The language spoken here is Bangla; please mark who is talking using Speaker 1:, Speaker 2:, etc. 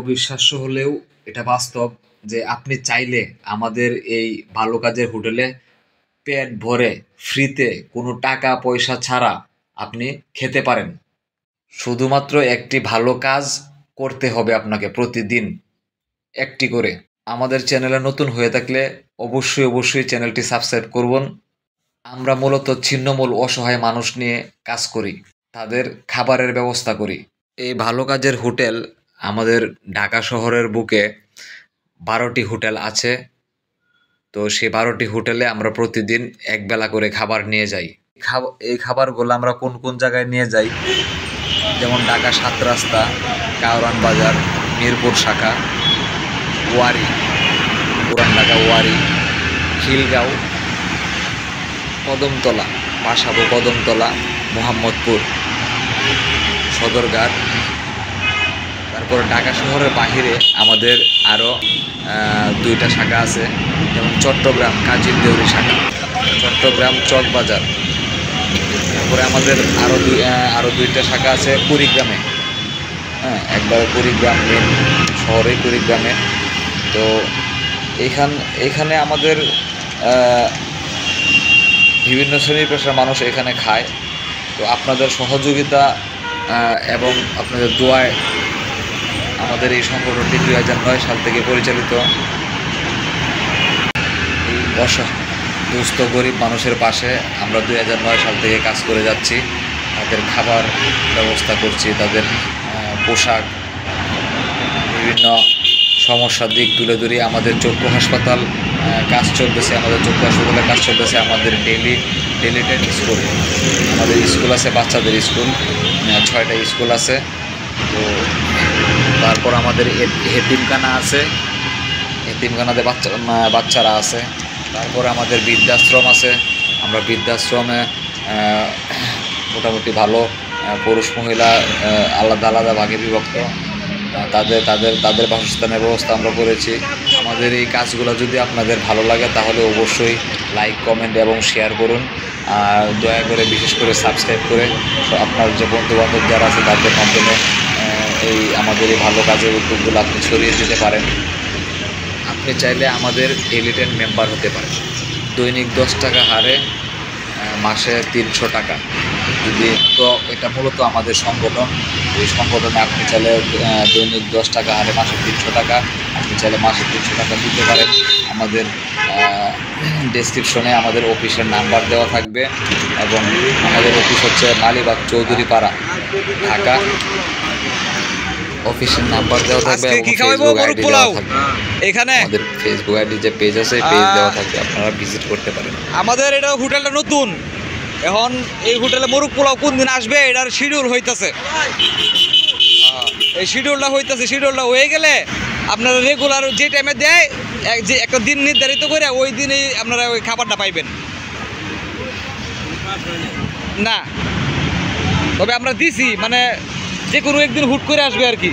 Speaker 1: অবিশ্বাস্য হলেও এটা বাস্তব যে আপনি চাইলে আমাদের এই ভালো কাজের হোটেলে পেট ভরে ফ্রিতে কোনো টাকা পয়সা ছাড়া আপনি খেতে পারেন। শুধুমাত্র একটি ভালো কাজ করতে হবে আপনাকে প্রতিদিন একটি করে। আমাদের চ্যানেলে নতুন হয়ে থাকলে অবশ্যই চ্যানেলটি সাবস্ক্রাইব করবেন। আমরা মূলত ছিন্নমূল অসহায় মানুষ নিয়ে কাজ করি, তাদের খাবারের ব্যবস্থা করি। এই ভালো কাজের হোটেল আমাদের ঢাকা শহরের বুকে 12টি হোটেল আছে। তো সেই 12টি হোটেলে আমরা প্রতিদিন একবেলা করে খাবার নিয়ে যাই। এই খাবারগুলো আমরা কোন কোন জায়গায় নিয়ে যাই, যেমন ঢাকা 7 রাস্তা, কাউরান বাজার, মিরপুর শাখা, ওয়ারি, পুরান ঢাকা ওয়ারি, খিলগাঁও, কদমতলা, পাশাবো কদমতলা, মোহাম্মদপুর, সদরঘাট। তারপর ঢাকা শহরের বাহিরে আমাদের আরও 2টা শাখা আছে, যেমন চট্টগ্রাম কাজীর দেউরি শাখা, চট্টগ্রাম চকবাজার। তারপরে আমাদের আরও 2টা শাখা আছে কুড়িগ্রামে। একবারে কুড়িগ্রাম মেন শহরে, কুড়িগ্রামে। তো এখানে আমাদের বিভিন্ন শ্রেণীর পেশার মানুষ এখানে খায়। তো আপনাদের সহযোগিতা এবং আপনাদের দোয়ায় আমাদের এই সংগঠনটি 2009 সাল থেকে পরিচালিত। এই দুস্থ গরিব মানুষের পাশে আমরা 2009 সাল থেকে কাজ করে যাচ্ছি। তাদের খাবার ব্যবস্থা করছি, তাদের পোশাক, বিভিন্ন সমস্যার দিক তুলে ধরি। আমাদের চক্ষু হাসপাতাল কাজ চলতেছে, আমাদের চক্ষু হাসপাতালে কাজ চলতেছে। আমাদের ডেলি 10 স্কুল, আমাদের স্কুল আছে, বাচ্চাদের স্কুল 6টা স্কুল আছে। তো তারপর আমাদের এতিমখানা আছে, এতিমখানাতে বাচ্চারা আছে। তারপর আমাদের বৃদ্ধাশ্রম আছে। আমরা বৃদ্ধাশ্রমে মোটামুটি ভালো পুরুষ মহিলা আলাদা আলাদা ভাগে বিভক্ত, তাদের বাসস্থানের ব্যবস্থা আমরা করেছি। আমাদের এই কাজগুলো যদি আপনাদের ভালো লাগে তাহলে অবশ্যই লাইক, কমেন্ট এবং শেয়ার করুন। আর দয়া করে বিশেষ করে সাবস্ক্রাইব করে আপনার যে বন্ধুবান্ধব যারা আছে তাদের মাধ্যমে আমাদের এই ভালো কাজের উদ্যোগগুলো আপনি ছড়িয়ে দিতে পারেন। আপনি চাইলে আমাদের ডেলি 10 মেম্বার হতে পারেন। দৈনিক 10 টাকা হারে, মাসে 300 টাকা। যদি তো এটা মূলত আমাদের সংগঠন, এই সংগঠনে আপনি চাইলে দৈনিক 10 টাকা হারে মাসে 300 টাকা, আপনি চাইলে মাসে 300 টাকা দিতে পারেন। আমাদের ডেসক্রিপশনে আমাদের অফিসের নাম্বার দেওয়া থাকবে এবং আমাদের অফিস হচ্ছে মালিবাগ চৌধুরী পাড়া, ঢাকা। অফিসের নাম্বার দেওয়া থাকবে এবং ফেসবুক আইডি দেওয়া থাকবে। এখানে আমাদের ফেসবুক আইডি যে পেজ আছে, পেজ দেওয়া থাকবে, আপনারা ভিজিট করতে পারেন।
Speaker 2: আমাদের এটা হোটেলটা নতুন, এখন এই হোটেলে মোরগ পোলাও কোন দিন আসবে এটার শিডিউল হইতেছে। এই শিডিউলটা হয়ে গেলে আপনারা রেগুলার যে টাইমে দেয়, যে একটা দিন নির্ধারিত করে ওই দিনেই আপনারা ওই খাবারটা পাইবেন না। তবে আমরা দিছি, মানে যে কোনো একদিন হুট করে আসবে আর কি।